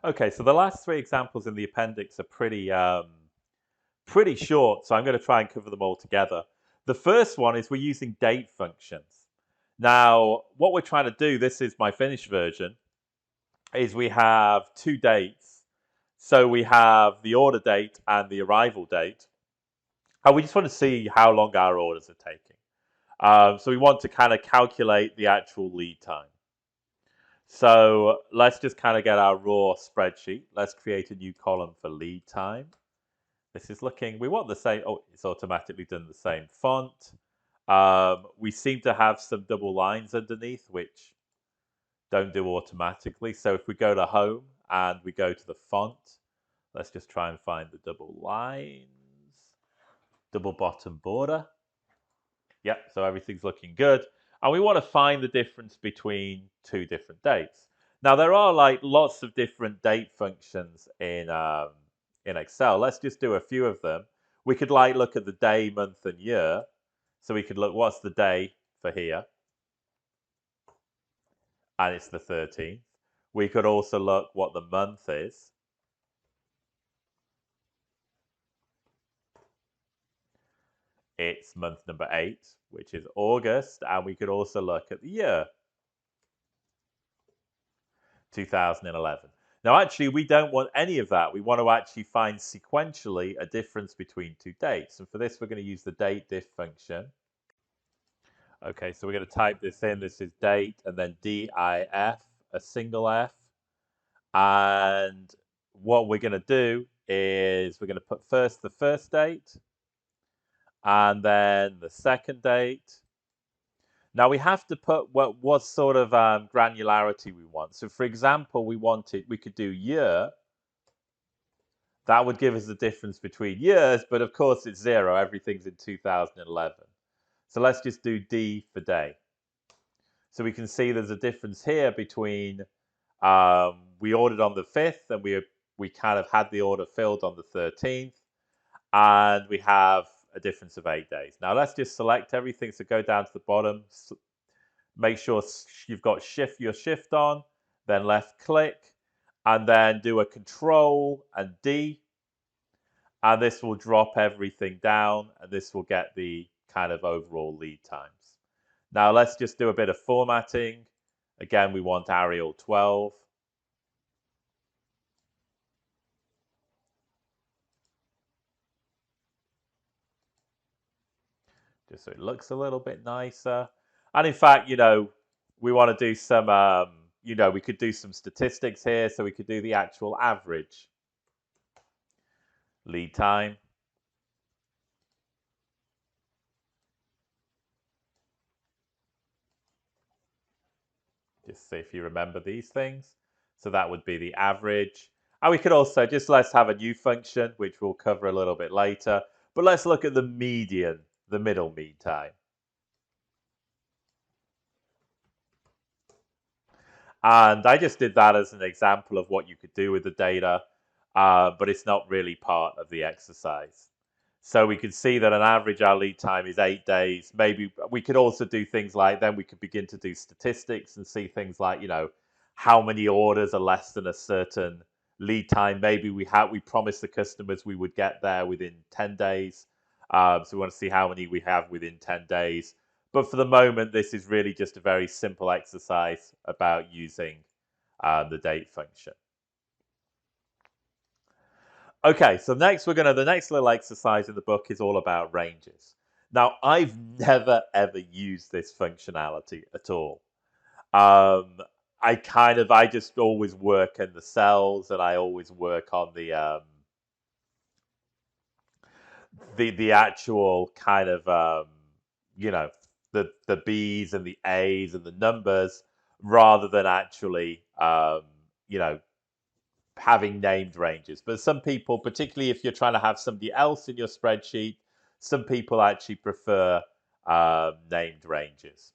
Okay, so the last three examples in the appendix are pretty short, so I'm going to try and cover them all together. The first one is we're using date functions. Now, what we're trying to do, this is my finished version, is we have two dates. So we have the order date and the arrival date. And we just want to see how long our orders are taking. So we want to kind of calculate the actual lead time. So let's just kind of get our raw spreadsheet. Let's create a new column for lead time. This is looking, we want the same, oh, it's automatically done the same font. We seem to have some double lines underneath, which don't do automatically. So if we go to home and we go to the font, let's just try and find the double lines, double bottom border. Yep, so everything's looking good. And we want to find the difference between two different dates. Now, there are like lots of different date functions in Excel. Let's just do a few of them. We could like look at the day, month, and year. So we could look, what's the day for here? And it's the 13th. We could also look what the month is. It's month number 8, which is August. And we could also look at the year, 2011. Now, actually, we don't want any of that. We want to actually find sequentially a difference between two dates. And for this, we're going to use the date diff function. Okay, so we're going to type this in. This is date and then DIF, a single F. And what we're going to do is we're going to put first the first date and then the second date. Now we have to put what sort of granularity we want. So for example, we could do year. That would give us the difference between years, but of course it's 0. Everything's in 2011. So let's just do D for day. So we can see there's a difference here between we ordered on the 5th and we kind of had the order filled on the 13th, and we have a difference of 8 days. Now let's just select everything. So go down to the bottom, make sure you've got your shift on, then left click, and then do a Control and D, and this will drop everything down, and this will get the kind of overall lead times. Now let's just do a bit of formatting. Again, we want Arial 12. Just so it looks a little bit nicer. And in fact, we want to do some, we could do some statistics here. So we could do the actual average lead time. Just see if you remember these things. So that would be the average. And we could also let's have a new function, which we'll cover a little bit later. But let's look at the median, the middle mean time. And I just did that as an example of what you could do with the data, but it's not really part of the exercise. So we could see that on average our lead time is 8 days. Maybe we could also do things like, then we could begin to do statistics and see things like, how many orders are less than a certain lead time. Maybe we promised the customers we would get there within 10 days. So we want to see how many we have within 10 days. But for the moment, this is really just a very simple exercise about using the date function. Okay, so next the next little exercise in the book is all about ranges. Now, I've never ever used this functionality at all. I just always work in the cells, and I always work on the actual kind of the B's and the A's and the numbers, rather than actually having named ranges. But some people, particularly if you're trying to have somebody else in your spreadsheet, some people actually prefer named ranges.